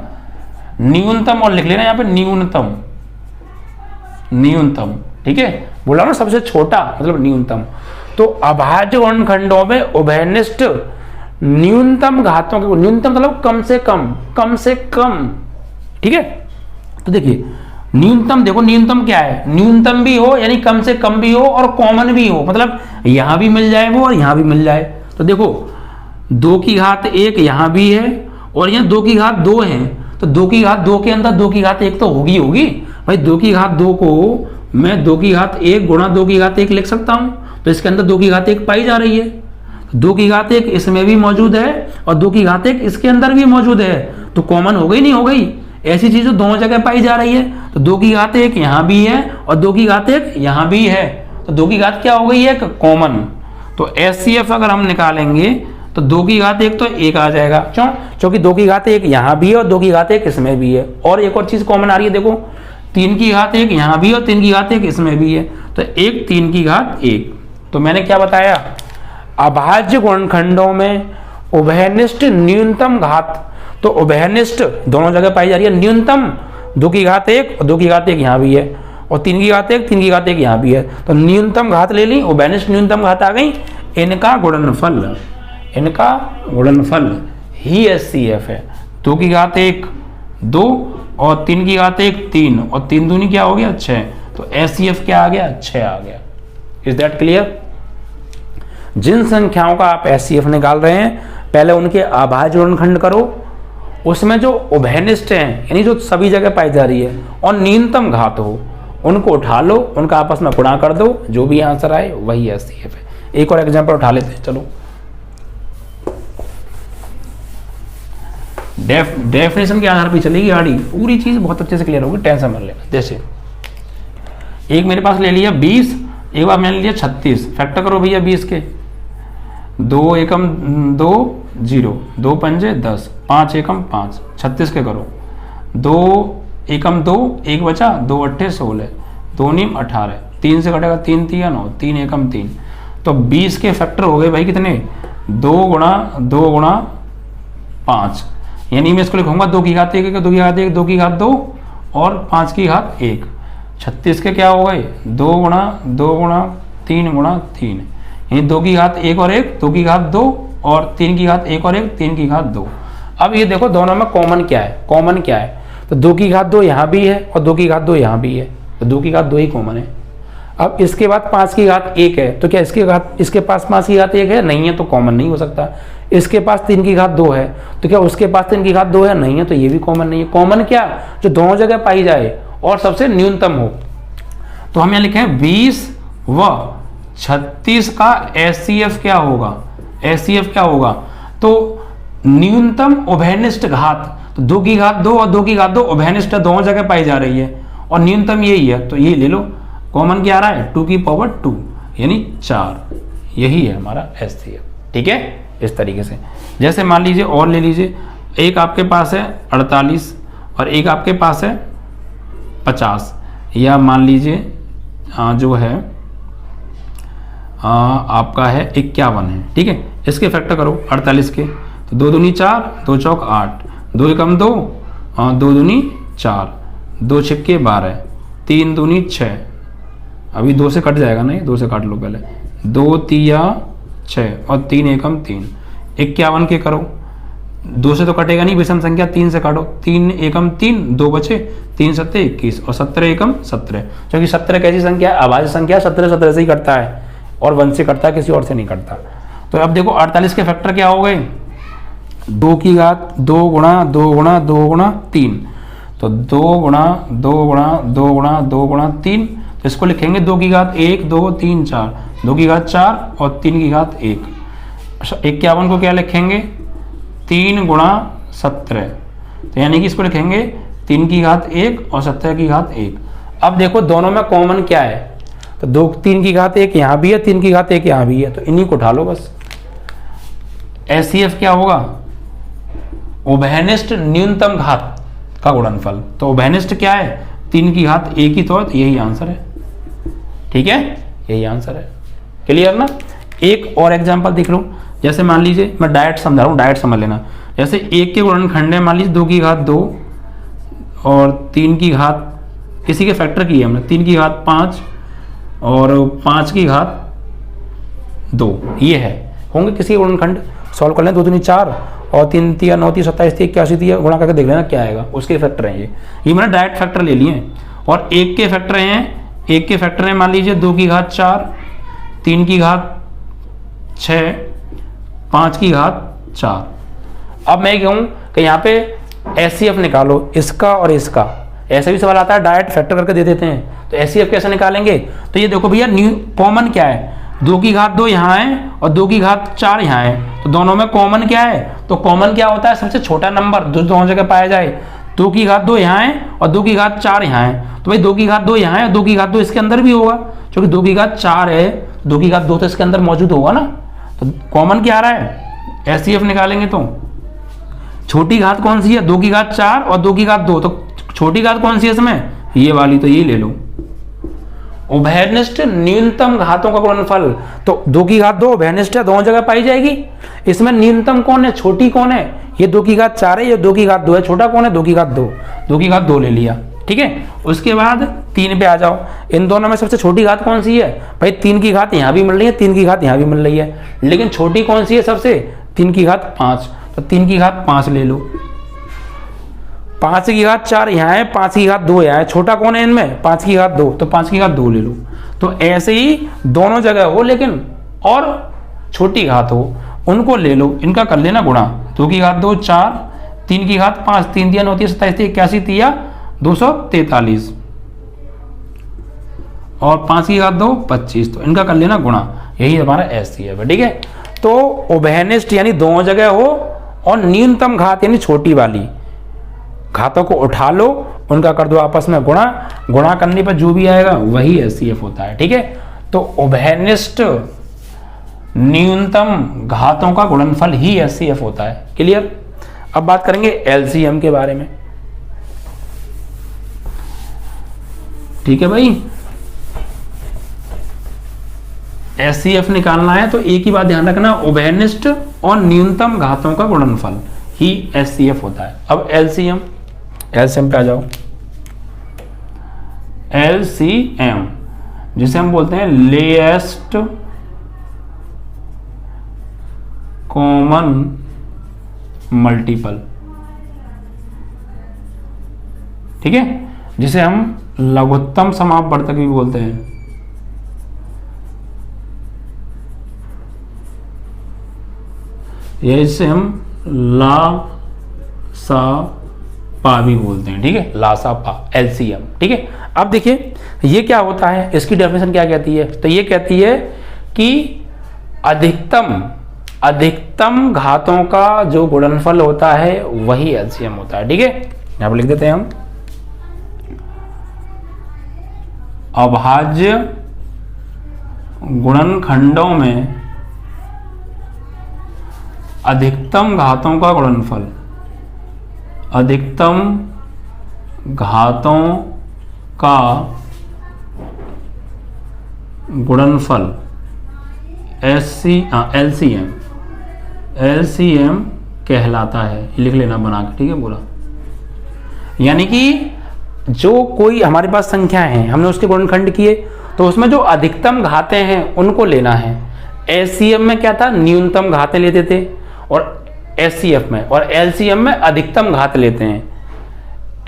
न्यूनतम और लिख लेना यहाँ पे, न्यूनतम, न्यूनतम, ठीक है, बोला ना सबसे छोटा मतलब न्यूनतम। तो अभाज्य गुणनखंडों में उभयनिष्ठ न्यूनतम घातों के, न्यूनतम मतलब कम से कम, कम से कम, ठीक है। तो देखिए न्यूनतम, देखो न्यूनतम क्या है? न्यूनतम भी हो यानी कम से कम भी हो और कॉमन भी हो, मतलब यहां भी मिल जाए वो और यहां भी मिल जाए। तो देखो 2 की घात 1 यहां भी है और यहाँ 2 की घात 2 है, तो 2 की घात 2 के अंदर 2 की घात 1 तो होगी भाई। 2 की घात 2 को मैं 2 की घात 1 गुणा 2 की घात 1 लिख सकता हूं, तो इसके अंदर 2 की घात 1 पाई जा रही है। 2 की घात 1 इसमें भी मौजूद है और 2 की घात 1 इसके अंदर भी मौजूद है, तो कॉमन हो गई नहीं हो गई? ऐसी चीज दोनों जगह पाई जा रही है, तो 2 की घात 1 यहां भी है और 2 की घात 1 यहां भी है, तो 2 की घात क्या हो गई है? कॉमन। तो SCF अगर हम निकालेंगे तो 2 की घात 1 तो 1 आ जाएगा, क्यों? क्योंकि 2 की घात 1 यहां भी है और 2 की घात 1 इसमें भी है। और एक और चीज कॉमन आ रही है, देखो 3 की घात 1 यहां भी है और 3 की घात 1 इसमें भी है, तो 1 3 की घात 1। तो मैंने क्या बताया? अभाज्य गुणनखंडों में उभयनिष्ठ न्यूनतम घात, तो उभयनिष्ठ दोनों जगह पाई जा रही है। न्यूनतम 2 की घात 1 और 2 की घात 1 यहाँ भी है और 3 की घात 1 3 की घात 1 यहाँ भी है, तो न्यूनतम घात ले ली, उभयनिष्ठ न्यूनतम घात आ गई, इनका गुणनफल, इनका गुणनफल ही SCF है। 2 की घात 1 2 और 3 की घात 1 3 और 3 दूनी क्या हो गया? 6। तो SCF क्या आ गया? 6 आ गया। Is that clear? जिन संख्याओं का आप SCF निकाल रहे हैं, पहले उनके अभाज्य गुणनखंड करो, उसमें जो उभयनिष्ठ हैं यानी जो सभी जगह पाई जा रही है और न्यूनतम घात हो, उनको उठा लो, उनका आपस में गुणा कर दो, जो भी आंसर आए वही SCF है। एक और एग्जांपल उठा लेते हैं, चलो। डेफिनेशन के आधार पर चलेगी गाड़ी, पूरी चीज बहुत अच्छे से क्लियर होगी, टेंशन मत लेना। जैसे एक मेरे पास ले लिया 20, एक बार मैंने लिया 36, फैक्टर करो भैया 20 के, 2 एकम 2 0, 2 पंजे 10, 5 एकम 5, 36 के करो, 2 एकम 2 1 बचा, 2 अट्ठे 16, 2 नीम 18, 3 से कटेगा 3 3 9, 3 एकम 3, तो 20 के फैक्टर हो गए भाई कितने? 2 गुणा 5, यानी मैं इसको लिखूंगा 2 की घात 1 2 की घात 1 2 की घात 2 और 5 की घात 1। 36 के क्या हो गए? 2 गुणा 3 गुणा 3, यानी 2 की घात 1 और 1, 2 की घात 2 और 3 की घात 1 और 1, 3 की घात 2। अब ये देखो दोनों में कॉमन क्या है, कॉमन क्या है, तो 2 की घात 2 यहाँ भी है और 2 की घात 2 यहाँ भी है, तो 2 की घात 2 ही कॉमन है। अब इसके बाद 5 की घात 1 है, तो क्या इसके पास 5 की घात 1 है, नहीं है, तो कॉमन नहीं हो सकता। इसके पास 3 की घात 2 है, तो क्या उसके पास 3 की घात 2 है, नहीं है, तो ये भी कॉमन नहीं है। कॉमन क्या, जो दोनों जगह पाई जाए और सबसे न्यूनतम हो। तो हम यहाँ लिखे हैं 20 व 36 का एचसीएफ क्या होगा, एचसीएफ क्या होगा, तो न्यूनतम उभयनिष्ठ घात, तो 2 की घात 2 और 2 की घात 2 उभयनिष्ठ दोनों जगह पाई जा रही है और न्यूनतम यही है, तो ये ले लो। कॉमन क्या आ रहा है, 2 की पावर 2 यानी 4, यही है हमारा एचसीएफ। ठीक है, इस तरीके से। जैसे मान लीजिए और ले लीजिए, एक आपके पास है 48 और एक आपके पास है 50, या मान लीजिए जो है आपका है 51 है। ठीक है, इसके फैक्टर करो 48 के, तो 2 दूनी 4, 2 चौक 8, 2 एकम 2, 2 दूनी 4, 2 छिक्के 12, 3 दूनी 6, अभी 2 से कट जाएगा ना, 2 से काट लो पहले, 2 तिया 6 और 3 एकम 3, 51 के करो, 2 से तो कटेगा नहीं, विषम संख्या 3 से काटो, 3 एकम 3, 2 बचे, 3 सत्ते 21 और 17 एकम 17, क्योंकि 17 कैसी संख्या है, अभाज्य संख्या, 17 17 से ही कटता है और 1 से कटता है, किसी और से नहीं कटता। तो अब देखो 48 के फैक्टर क्या हो गए, 2 की घात 2 गुणा 2 गुणा 2 गुणा 3, तो 2 गुणा 2 गुणा 2 गुणा 2 गुणा 3, तो इसको लिखेंगे 2 की घात 1 2 3 4, 2 की घात 4 और 3 की घात 1। 51 को क्या लिखेंगे, 3 गुणा 17, तो यानी कि इसको लिखेंगे 3 की घात 1 और 17 की घात 1। अब देखो दोनों में कॉमन क्या है, तो 3 की घात 1 यहाँ भी है, 3 की घात 1 यहाँ भी है, तो इन्हीं को उठा लो बस। एचसीएफ क्या होगा, उभयनिष्ठ न्यूनतम घात का गुणनफल। तो उभयनिष्ठ क्या है, 3 की घात 1 ही, तो यही आंसर है। ठीक है, यही आंसर है। क्लियर ना। एक और एग्जांपल देख लो, जैसे मान लीजिए, मैं डायरेक्ट समझा रहा हूँ, डायरेक्ट समझ लेना। जैसे 1 के गुणनखंड है, मान लीजिए 2 की घात 2 और 3 की घात, किसी के फैक्टर की है हमने, 3 की घात 5 और 5 की घात 2, ये है, होंगे किसी के गुणनखंड। सॉल्व कर लें, 2 दूनी 4 और 3 तिया 9 ती 27 ती 81 ती, गुणा करके देख लेना क्या आएगा, उसके फैक्टर हैं ये मैंने डायरेक्ट फैक्टर ले लिए हैं। और 1 के फैक्टर हैं, 1 के फैक्टर हैं मान लीजिए 2 की घात 4, 3 की घात 6, 5 की घात 4। अब मैं कहूँ कि यहाँ पे एचसीएफ निकालो इसका और इसका, ऐसा भी सवाल आता है, डायरेक्ट फैक्टर करके दे देते हैं, तो एचसीएफ कैसे निकालेंगे। तो ये देखो भैया, न्यू कॉमन क्या है, 2 की घात 2 यहाँ है और 2 की घात 4 यहाँ है, तो दोनों में कॉमन क्या है, तो कॉमन क्या होता है, सबसे छोटा नंबर जो दोनों जगह पाया जाए। 2 की घात 2 यहाँ है और 2 की घात 4 यहाँ है, तो भाई 2 की घात 2 यहाँ है और 2 की घात 2 इसके अंदर भी होगा, क्योंकि 2 की घात 4 है, 2 की घात 2 तो इसके अंदर मौजूद होगा ना। तो कॉमन क्या आ रहा है, एचसीएफ निकालेंगे तो छोटी घात कौन सी है, 2 की घात 4 और 2 की घात 2, तो छोटी घात कौन सी है इसमें, ये वाली, तो ये ले लो। उभयनिष्ठ न्यूनतम घातों का गुणनफल, तो 2 की घात 2 उभयनिष्ठ है, दोनों जगह पाई जाएगी। इसमें न्यूनतम कौन है, छोटी कौन है, ये 2 की घात 4 है, ये 2 की घात 2 है, छोटा कौन है, 2 की घात 2, 2 की घात 2 ले लिया। ठीक है, उसके बाद 3 पे आ जाओ, इन दोनों में सबसे छोटी घात कौन सी है, भाई 3 की घात यहाँ भी मिल रही है, 3 की घात यहाँ भी मिल रही है, लेकिन छोटी कौन सी है सबसे, 3 की घात 5, तो 3 की घात 5 ले लो। 5 की घात 4 यहाँ है, 5 की घात 2 यहाँ है, छोटा कौन है इनमें, 5 की घात 2, तो 5 की घात 2 ले लो। तो ऐसे ही दोनों जगह हो लेकिन और छोटी घात हो, उनको ले लो, इनका कर लेना गुणा। 2 की घात 2 4, 3 की घात 5, 3 दिया 9 तिया 27 तिया 81 तिया 243 और 5 की घात 2 25, तो इनका कर लेना गुणा, यही हमारा एचसीएफ है। ठीक है, तो उभयनिष्ठ यानी दोनों जगह हो और न्यूनतम घात यानी छोटी वाली घातों को उठा लो, उनका कर दो आपस में गुणा, गुणा करने पर जो भी आएगा वही एचसीएफ होता है। ठीक है, तो उभयनिष्ठ न्यूनतम घातों का गुणनफल ही एचसीएफ होता है। क्लियर। अब बात करेंगे एलसीएम के बारे में। ठीक है भाई, एचसीएफ निकालना है तो एक ही बात ध्यान रखना, उभयनिष्ठ और न्यूनतम घातों का गुणनफल ही एचसीएफ होता है। अब एलसीएम, एलसीएम पे आ जाओ। एलसीएम जिसे हम बोलते हैं लेएस्ट कॉमन मल्टीपल, ठीक है, जिसे हम लघुत्तम समापवर्तक भी बोलते हैं। ये इसे हम ला सा पा भी बोलते हैं, ठीक है, ला सा पा, एलसीएम, ठीक है। अब देखिए ये क्या होता है, इसकी डेफिनेशन क्या कहती है, तो ये कहती है कि अधिकतम घातों का जो गुणनफल होता है वही एलसीएम होता है, ठीक है। यहां पर लिख देते हैं हम, अभाज्य गुणनखंडों में अधिकतम घातों का गुणनफल, अधिकतम घातों का गुणनफल एलसीएम कहलाता है। लिख लेना बना के, ठीक है पूरा। यानी कि जो कोई हमारे पास संख्या है, हमने उसके गुणनखंड किए, तो उसमें जो अधिकतम घातें हैं उनको लेना है। एचसीएफ में क्या था, न्यूनतम घातें लेते थे, और एचसीएफ में, और एलसीएम में अधिकतम घात लेते हैं।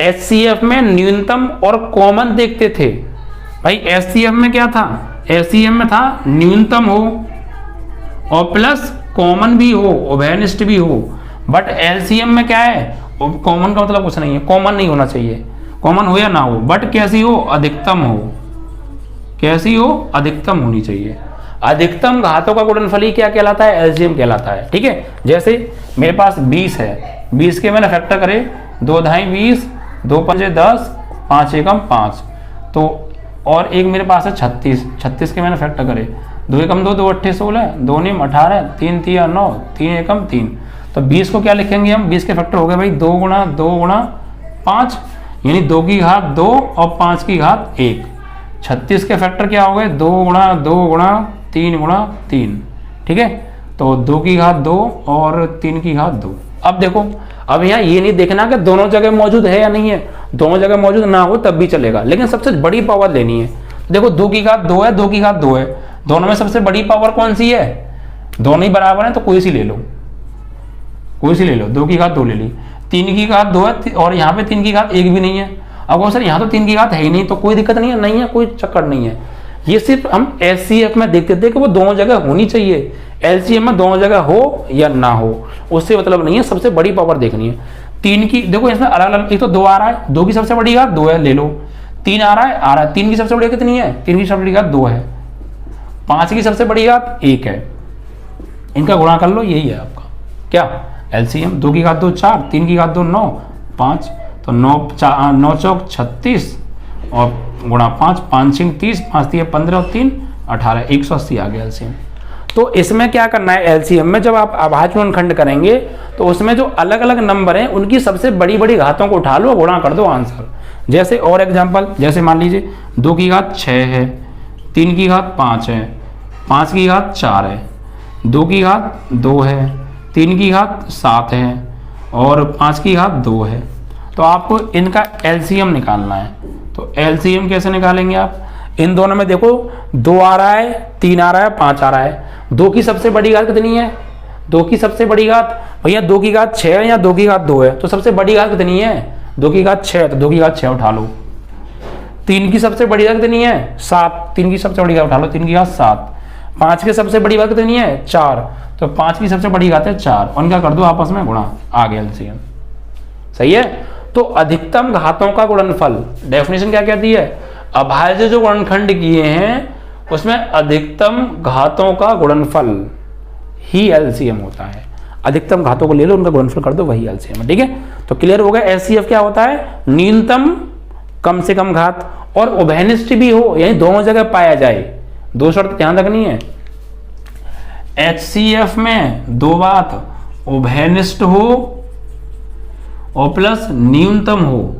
एचसीएफ में न्यूनतम और कॉमन देखते थे भाई। एचसीएफ में क्या था, एचसीएफ में था न्यूनतम हो और प्लस कॉमन भी हो, उभयनिष्ठ भी हो। बट एलसीएम में क्या है, कॉमन का मतलब कुछ नहीं है, कॉमन नहीं होना चाहिए, कॉमन हो या ना हो, बट कैसी हो, अधिकतम हो। कैसी हो, अधिकतम होनी चाहिए। अधिकतम घातों का गुणनफल ही क्या कहलाता है, एलसीएम कहलाता है, ठीक है। जैसे मेरे पास 20 है, 20 के मैंने फैक्टर करे, 2 ढाई 20, 2 पंजे 10, 5 एकम 5, तो और एक मेरे पास है 36, 36 के मैंने फैक्टर करे, 2 एकम 2, 2 अट्ठे 16, 2 नीम 18, 3 तिया 9, 3 एकम 3। तो 20 को क्या लिखेंगे हम, 20 के फैक्टर हो गए भाई 2 गुणा 2 गुणा 5, यानी 2 की घात 2 और 5 की घात 1। 36 के फैक्टर क्या हो गए, 2 गुणा 2 गुणा 3 गुणा 3, ठीक है। तो 2 की घात 2 और 3 की घात 2। अब देखो, अब यहाँ ये नहीं देखना कि दोनों जगह मौजूद है या नहीं है, दोनों जगह मौजूद ना हो तब भी चलेगा, लेकिन सबसे बड़ी पावर लेनी है। देखो 2 की घात 2 है, 2 की घात 2 है, दोनों में सबसे बड़ी पावर कौन सी है, दोनों ही बराबर है, तो कोई सी ले लो, कोई सी ले लो। 2 की घात 2 ले ली, 3 की घात 2 है, और यहाँ पे 3 की घात 1 भी नहीं है। अब वो सर यहाँ तो 3 की घात है ही नहीं, तो कोई दिक्कत नहीं है, नहीं है कोई चक्कर नहीं है। ये सिर्फ हम एचसीएफ में देखते थे कि वो दोनों जगह होनी चाहिए, एलसीएम में दोनों जगह हो या ना हो, उससे मतलब नहीं है, सबसे बड़ी पावर देखनी है। 3 की देखो इसमें अलग अलग, एक तो 2 आ रहा है, 2 की सबसे बड़ी घात 2 है, ले लो। 3 आ रहा है, 3 की सबसे बड़ी कितनी है, 3 की सबसे बड़ी घात 2 है। 5 की सबसे बड़ी घात 1 है, इनका गुणा कर लो, यही है आपका क्या, एलसीएम। 2 की घात 2 4, 3 की घात 2 9, 5, तो 9 चौक 36 और गुणा 5, 5 6 30, 5 3 15 और 3 18, 180 आ गया एलसीएम। तो इसमें क्या करना है, एलसीएम में जब आप अभाज्य गुणनखंड करेंगे तो उसमें जो अलग अलग नंबर हैं उनकी सबसे बड़ी बड़ी घातों को उठा लो, गुणा कर दो आंसर। जैसे और एग्जांपल, जैसे मान लीजिए 2 की घात 6 है, 3 की घात 5 है, 5 की घात 4 है, 2 की घात 2 है, 3 की घात 7 है और 5 की घात 2 है। तो आपको इनका एलसीएम निकालना है। तो एलसीएम कैसे निकालेंगे आप, इन दोनों में देखो 2 आ रहा है, 3 आ रहा है, 5 आ रहा है। 2 की सबसे बड़ी घात कितनी है, 2 की सबसे बड़ी घात भैया 2 की घात 6 है या 2 की घात 2 है, तो सबसे बड़ी घात कितनी है, 2 की घात 6, तो 2 की घात 6 उठा लो। 3 की सबसे बड़ी घात कितनी है, 7, 3 की सबसे बड़ी घात उठा लो, 3 की घात 7। 5 की सबसे बड़ी घात कितनी है, 4, तो 5 की सबसे बड़ी घात है 4, उनका कर दो आपस में गुणा, आ गया एलसीएम। सही है। तो अधिकतम घातों का गुणनफल, डेफिनेशन क्या कहती है, अभाज्य जो गुणनखंड किए हैं उसमें अधिकतम घातों का गुणनफल ही एलसीएम होता है। अधिकतम घातों को ले लो, उनका गुणनफल कर दो, वही एलसीएम है, ठीक है। तो क्लियर हो गया, एचसीएफ क्या होता है, न्यूनतम कम से कम घात और उभयनिष्ठ भी हो, यानी दोनों जगह पाया जाए। 2 शर्त ध्यान रखनी है, एचसीएफ में 2 बात, उभयनिष्ठ हो और प्लस न्यूनतम हो,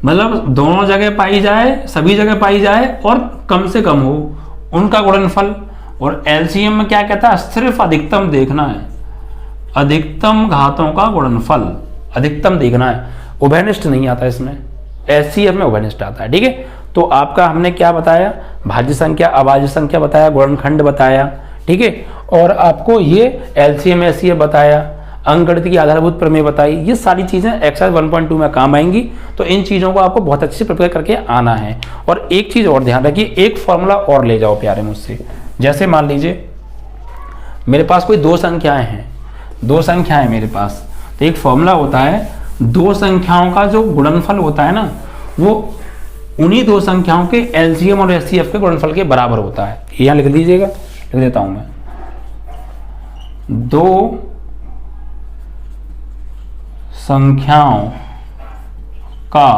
मतलब दोनों जगह पाई जाए, सभी जगह पाई जाए और कम से कम हो उनका गुणनफल। और एलसीएम में क्या कहता है, सिर्फ अधिकतम देखना है, अधिकतम घातों का गुणनफल अधिकतम देखना है, उभयनिष्ठ नहीं आता इसमें, एचसीएफ में उभयनिष्ठ आता है, ठीक है। तो आपका हमने क्या बताया, भाज्य संख्या, अभाज्य संख्या बताया, गुणनखंड बताया, ठीक है। ठीक है। और आपको ये LCM SCF बताया, अंकगणित की आधारभूत प्रमेय बताई, ये सारी चीज़ें एक्सरसाइज 1.2 में काम आएंगी। तो इन चीज़ों को आपको बहुत अच्छे से प्रिपेयर करके आना है। और एक चीज़ और ध्यान रखिए, एक फॉर्मूला और ले जाओ प्यारे मुझसे। जैसे मान लीजिए मेरे पास कोई दो संख्याएं हैं, दो संख्याएं मेरे पास, तो एक फॉर्मूला होता है, दो संख्याओं का जो गुणनफल होता है ना, वो उन्हीं दो संख्याओं के LCM और SCF के गुणनफल के बराबर होता है। यहाँ लिख लीजिएगा, लिख देता हूं मैं, दो संख्याओं का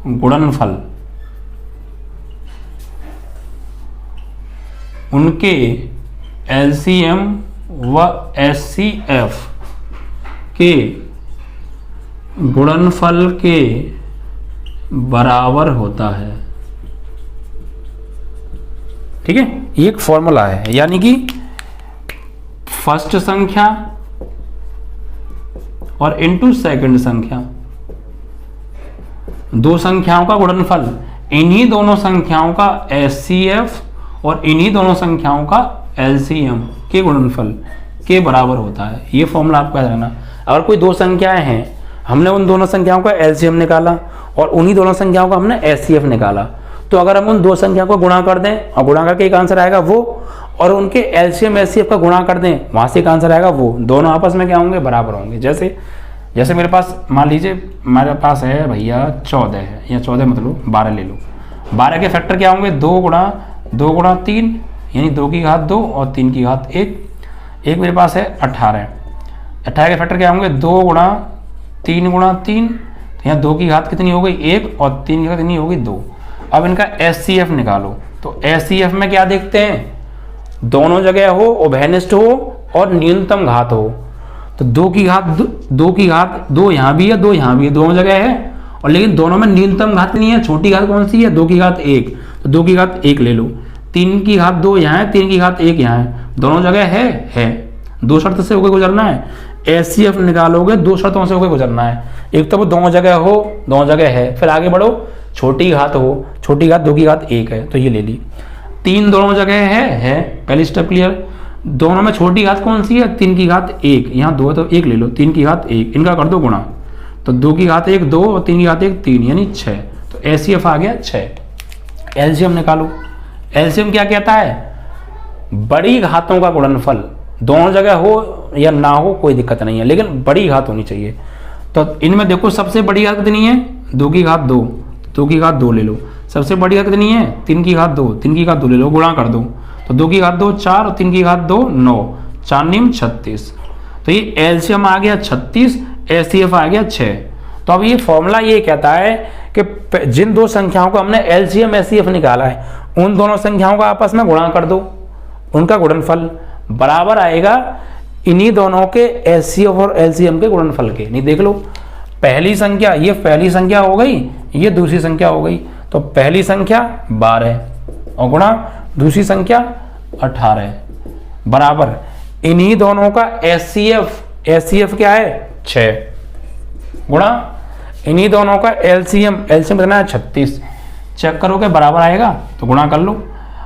गुणनफल उनके LCM व SCF के गुणनफल के बराबर होता है। ठीक है, ये एक फॉर्मूला है, यानी कि फर्स्ट संख्या और इनटू सेकंड संख्या, दो संख्याओं का गुणनफल इन्हीं दोनों संख्याओं का SCF और इन्हीं दोनों संख्याओं का LCM के गुणनफल के बराबर होता है। ये फॉर्मूला आपको याद रखना। अगर कोई दो संख्याएं हैं, हमने उन दोनों संख्याओं का LCM निकाला और उन्हीं दोनों संख्याओं का हमने SCF निकाला, तो अगर हम उन दो संख्याओं को गुणा कर दें और गुणा करके एक आंसर आएगा वो, और उनके LCM SCF का गुणा कर दें, वहां से एक आंसर आएगा वो, दोनों आपस में क्या होंगे, बराबर होंगे। जैसे मेरे पास मान लीजिए मेरे पास है भैया 14 है, या 14 मतलब 12 ले लो, 12 के फैक्टर क्या होंगे, 2 गुणा 3, यानी 2 की घात 2 और 3 की घात 1। एक मेरे पास है 18, 18 के फैक्टर क्या होंगे, 2 गुणा 3 गुणा 3, तो यहाँ 2 की घात कितनी हो गई, 1, और 3 की घात कितनी हो गई, 2। अब इनका SCF निकालो, तो SCF में क्या देखते हैं, दोनों जगह हो, उभयनिष्ठ हो और न्यूनतम घात हो। तो 2 की घात 2 यहाँ भी है, 2 यहाँ भी है, दोनों जगह है, और लेकिन दोनों में न्यूनतम घात नहीं है। छोटी घात कौन सी है, 2 की घात 1, तो 2 की घात 1 ले लो। 3 की घात 2 यहाँ है, 3 की घात 1 यहाँ है, दोनों जगह है। दो शर्त से होकर गुजरना है। SCF निकालोगे, दो शर्तों से होकर गुजरना है, एक तो वो दोनों जगह हो, दोनों जगह है, फिर आगे बढ़ो, छोटी घात हो, छोटी घात 2 की घात 1 है, तो ये ले ली। 3 दोनों जगह है, पहली स्टेप क्लियर। दोनों में छोटी घात कौन सी है, 3 की घात 1, यहाँ 2 है तो 1 ले लो, 3 की घात 1, इनका कर दो गुणा, तो 2 की घात 1 2 और 3 की घात 1 3, यानी 6। तो SCF आ गया 6। LCM निकालो। LCM क्या कहता है, बड़ी घातों का गुणनफल, दोनों जगह हो या ना हो कोई दिक्कत नहीं है, लेकिन बड़ी घात होनी चाहिए। तो इनमें देखो सबसे बड़ी घात कितनी है, 2 की घात 2, 2 की घात 2 ले लो। सबसे बड़ी घात कितनी है, 3 की घात 2, 3 की घात 2 ले लो, गुणा कर दो, तो 2 की घात 2 4 और 3 की घात 2 9, 4 9 36। तो ये LCM आ गया 36, SCF आ गया 6। तो अब ये फॉर्मूला ये कहता है कि जिन दो संख्याओं को हमने LCM SCF निकाला है, उन दोनों संख्याओं का आपस में गुणा कर दो, उनका गुणनफल बराबर आएगा इन्हीं दोनों के SCF और LCM के गुणनफल के। नहीं देख लो, पहली संख्या, ये पहली संख्या हो गई, ये दूसरी संख्या हो गई, तो पहली संख्या 12 और गुणा दूसरी संख्या 18 बराबर इन्हीं दोनों का SCF क्या है 6, गुणा इन्हीं दोनों का LCM कितना है 36। चेक करोगे बराबर आएगा तो गुणा कर लो,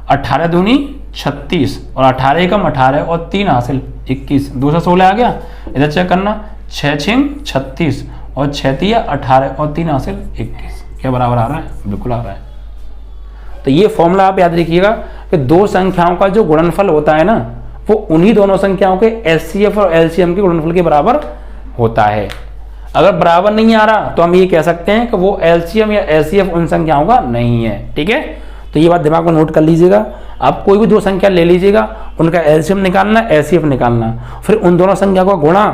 18 दूनी 36 और 18 एकम 18 और 3 हासिल 21, दूसरा 16 आ गया। इधर चेक करना, 6 6 36 और 6 3 18 और 3 हासिल 21, क्या बराबर आ रहा है, बिल्कुल आ रहा है। तो ये फॉर्मूला आप याद रखिएगा कि दो संख्याओं का जो गुणनफल होता है ना, वो उन्हीं दोनों संख्याओं के SCF और LCM के गुणनफल के बराबर होता है। अगर बराबर नहीं आ रहा तो हम ये कह सकते हैं कि वो LCM या SCF उन संख्याओं का नहीं है। ठीक है, तो ये बात दिमाग में नोट कर लीजिएगा। आप कोई भी दो संख्या ले लीजिएगा, उनका LCM निकालना, SCF निकालना, फिर उन दोनों संख्या का गुणा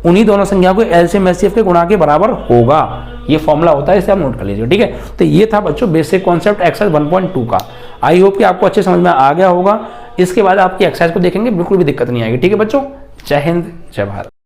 उन्हीं दोनों संख्या को LCM SCF के गुणा के बराबर होगा। ये फॉर्मूला होता है, इसे आप नोट कर लीजिए। ठीक है, तो ये था बच्चों बेसिक कॉन्सेप्ट एक्सरसाइज 1.2 का। आई होप कि आपको अच्छे समझ में आ गया होगा। इसके बाद आपकी एक्सरसाइज को देखेंगे, बिल्कुल भी दिक्कत नहीं आएगी। ठीक है बच्चों, जय हिंद जय भारत।